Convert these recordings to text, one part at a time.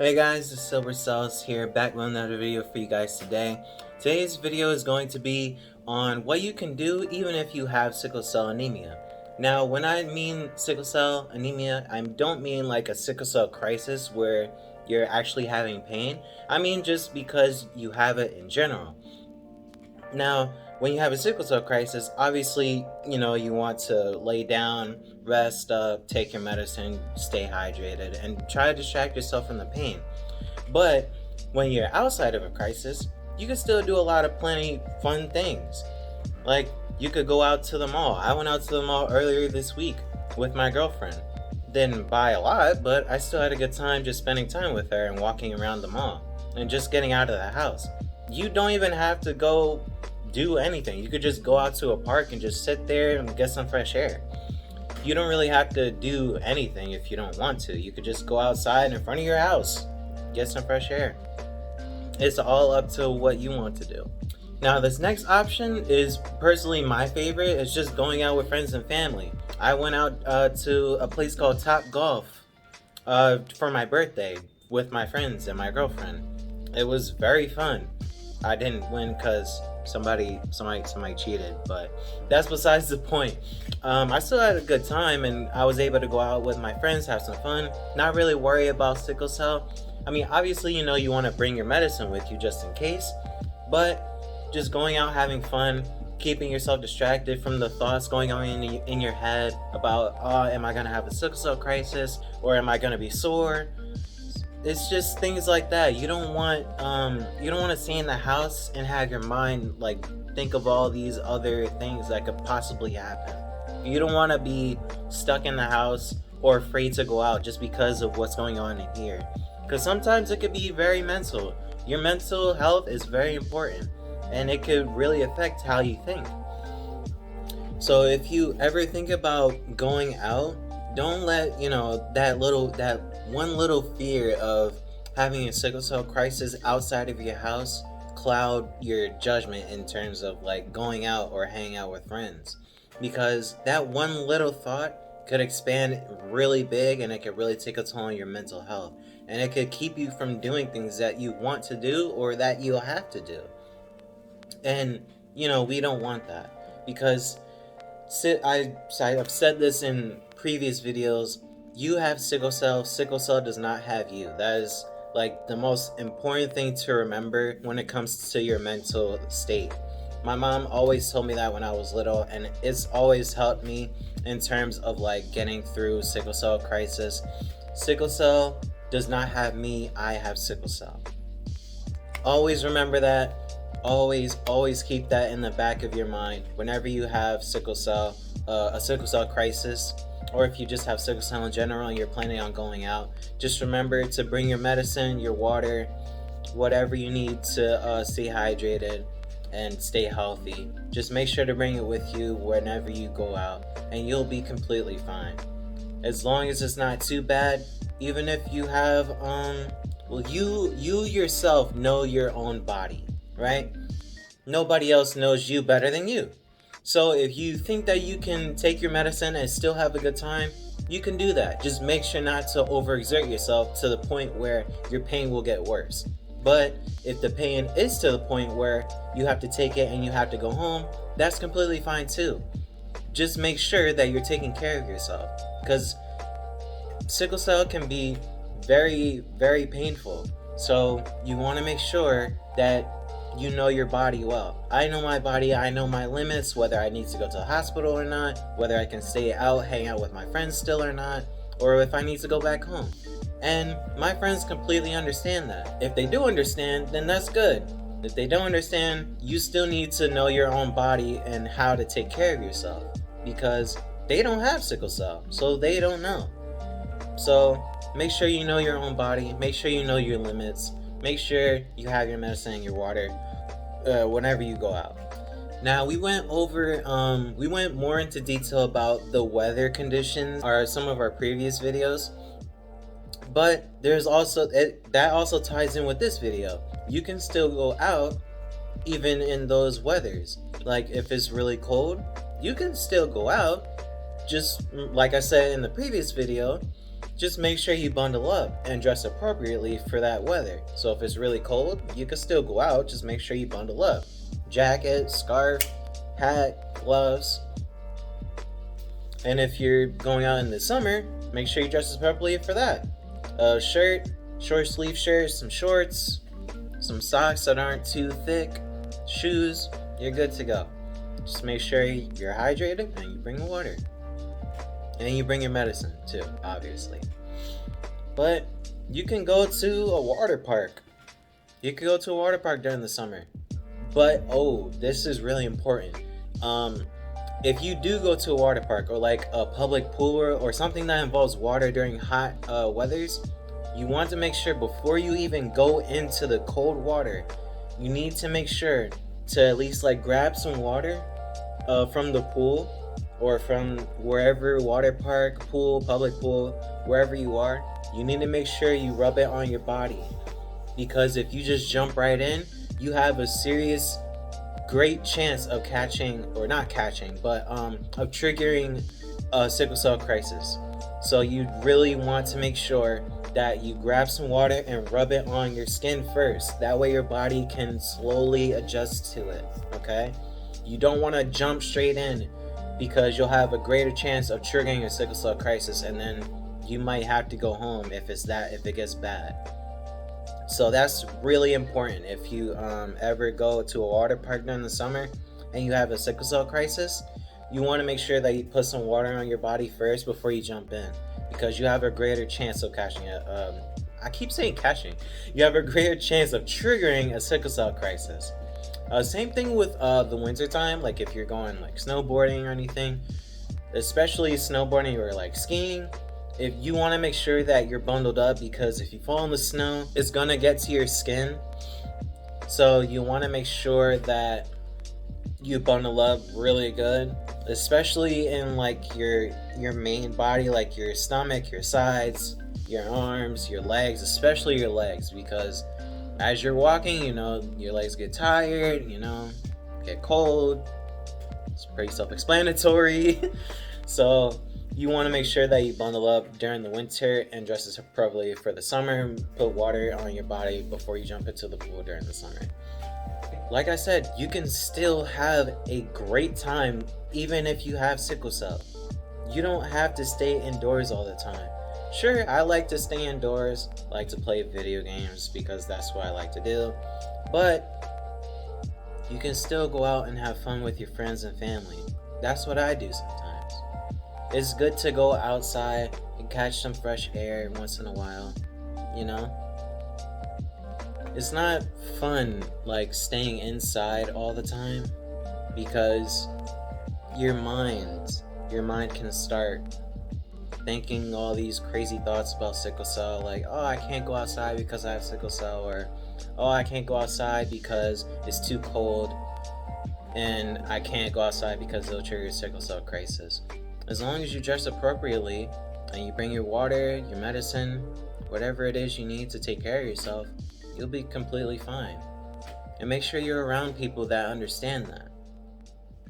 Hey guys, it's Silver Cells here, back with another video for you guys today. Today's video is going to be on what you can do even if you have sickle cell anemia. Now, when I mean sickle cell anemia, I don't mean like a sickle cell crisis where you're actually having pain. I mean just because you have it in general. Now, when you have a sickle cell crisis, obviously, you want to lay down, rest up, take your medicine, stay hydrated, and try to distract yourself from the pain. But when you're outside of a crisis, you can still do a lot of plenty fun things. Like, you could go out to the mall. I went out to the mall earlier this week with my girlfriend. Didn't buy a lot, but I still had a good time just spending time with her and walking around the mall and just getting out of the house. You don't even have to go do anything. You could just go out to a park and just sit there and get some fresh air. You don't really have to do anything if you don't want to. You could just go outside in front of your house, get some fresh air. It's all up to what you want to do. Now, this next option is personally my favorite. It's just going out with friends and family. I went out to a place called Top Golf for my birthday with my friends and my girlfriend. It was very fun. I didn't win because somebody cheated, but that's besides the point. I still had a good time, and I was able to go out with my friends, have some fun, not really worry about sickle cell. I mean, obviously, you want to bring your medicine with you just in case, but just going out, having fun, keeping yourself distracted from the thoughts going on in your head about, am I going to have a sickle cell crisis, or am I going to be sore? It's just things like that. You don't want to stay in the house and have your mind like think of all these other things that could possibly happen. You don't want to be stuck in the house or afraid to go out just because of what's going on in here. Because sometimes it could be very mental. Your mental health is very important, and it could really affect how you think. So if you ever think about going out, don't let that one little fear of having a sickle cell crisis outside of your house cloud your judgment in terms of like going out or hanging out with friends, because that one little thought could expand really big, and it could really take a toll on your mental health, and it could keep you from doing things that you want to do or that you'll have to do. And we don't want that, because I've said this in previous videos. You have sickle cell. Sickle cell does not have you. That is like the most important thing to remember when it comes to your mental state. My mom always told me that when I was little, and it's always helped me in terms of like getting through sickle cell crisis. Sickle cell does not have me. I have sickle cell. Always remember that. Always keep that in the back of your mind whenever you have sickle cell, a sickle cell crisis, or if you just have sickle cell in general and you're planning on going out. Just remember to bring your medicine, your water, whatever you need to stay hydrated and stay healthy. Just make sure to bring it with you whenever you go out, and you'll be completely fine. As long as it's not too bad, even if you have you yourself know your own body, right? Nobody else knows you better than you. So if you think that you can take your medicine and still have a good time, you can do that. Just make sure not to overexert yourself to the point where your pain will get worse. But if the pain is to the point where you have to take it and you have to go home, that's completely fine too. Just make sure that you're taking care of yourself, because sickle cell can be very, very painful. So you want to make sure that you know your body well. I know my body. I know my limits, whether I need to go to the hospital or not, whether I can stay out, hang out with my friends still or not, or if I need to go back home. And my friends completely understand that. If they do understand, then that's good. If they don't understand, you still need to know your own body and how to take care of yourself, because they don't have sickle cell, so they don't know. So make sure you know your own body. Make sure you know your limits. Make sure you have your medicine and your water whenever you go out. Now, we went more into detail about the weather conditions or some of our previous videos, but there's also that also ties in with this video. You can still go out even in those weathers. Like if it's really cold, you can still go out. Just like I said in the previous video, just make sure you bundle up and dress appropriately for that weather. So if it's really cold, you can still go out, just make sure you bundle up. Jacket, scarf, hat, gloves. And if you're going out in the summer, make sure you dress appropriately for that. A shirt, short sleeve shirt, some shorts, some socks that aren't too thick, shoes, you're good to go. Just make sure you're hydrated and you bring water. And you bring your medicine too, obviously. But you can go to a water park. You can go to a water park during the summer. But this is really important. If you do go to a water park or like a public pool or something that involves water during hot weathers, you want to make sure before you even go into the cold water, you need to make sure to at least like grab some water from the pool or from wherever, water park, pool, public pool, wherever you are. You need to make sure you rub it on your body, because if you just jump right in, you have a serious great chance of catching, or not catching, but of triggering a sickle cell crisis. So you really want to make sure that you grab some water and rub it on your skin first. That way your body can slowly adjust to it, okay? You don't want to jump straight in, because you'll have a greater chance of triggering a sickle cell crisis, and then you might have to go home if it gets bad. So that's really important. If you ever go to a water park during the summer and you have a sickle cell crisis, you want to make sure that you put some water on your body first before you jump in, because you have a greater chance of catching it. I keep saying catching. You have a greater chance of triggering a sickle cell crisis. Same thing with the winter time, like if you're going like snowboarding or anything, especially snowboarding or like skiing. If you want to make sure that you're bundled up, because if you fall in the snow, it's gonna get to your skin. So you want to make sure that you bundle up really good, especially in like your main body, like your stomach, your sides, your arms, your legs, especially your legs, because as you're walking, your legs get tired, get cold. It's pretty self-explanatory. So you want to make sure that you bundle up during the winter and dress appropriately for the summer. Put water on your body before you jump into the pool during the summer. Like I said, you can still have a great time even if you have sickle cell. You don't have to stay indoors all the time. Sure, I like to stay indoors, like to play video games because that's what I like to do. But you can still go out and have fun with your friends and family. That's what I do sometimes. It's good to go outside and catch some fresh air once in a while, It's not fun like staying inside all the time, because your mind can start thinking all these crazy thoughts about sickle cell, like, I can't go outside because I have sickle cell, or I can't go outside because it's too cold, and I can't go outside because it'll trigger a sickle cell crisis. As long as you dress appropriately and you bring your water, your medicine, whatever it is you need to take care of yourself, you'll be completely fine. And make sure you're around people that understand that.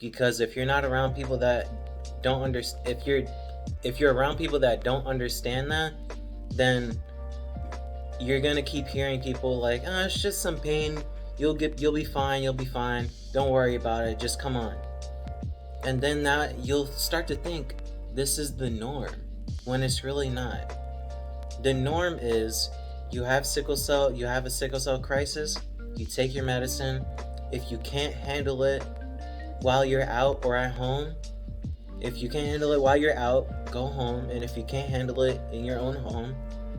Because if you're not around people that don't understand, if you're around people that don't understand that, then you're gonna keep hearing people like, it's just some pain, you'll be fine, don't worry about it, just come on. And then you'll start to think this is the norm, when it's really not. The norm is you have sickle cell, you have a sickle cell crisis, you take your medicine. If you can't handle it while you're out or at home, if you can't handle it while you're out, go home. And if you can't handle it in your own home,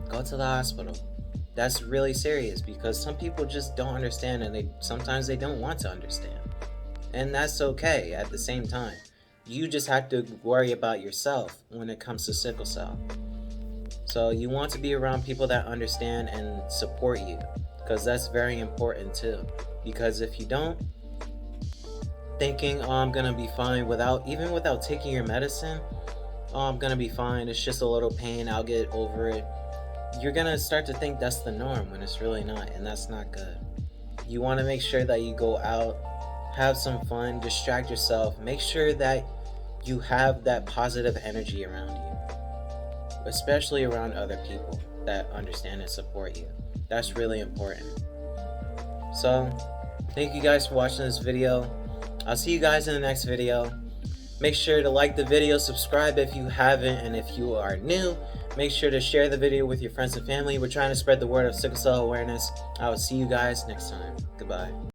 go to the hospital. That's really serious, because some people just don't understand, and sometimes they don't want to understand. And that's okay at the same time. You just have to worry about yourself when it comes to sickle cell. So you want to be around people that understand and support you, because that's very important too. Because if you don't, thinking, I'm gonna be fine without taking your medicine, I'm gonna be fine, it's just a little pain, I'll get over it, you're gonna start to think that's the norm when it's really not, and that's not good. You want to make sure that you go out, have some fun, distract yourself, make sure that you have that positive energy around you. especially around other people that understand and support you. That's really important. So, thank you guys for watching this video. I'll see you guys in the next video. Make sure to like the video, subscribe if you haven't, and if you are new, make sure to share the video with your friends and family. We're trying to spread the word of sickle cell awareness. I will see you guys next time. Goodbye.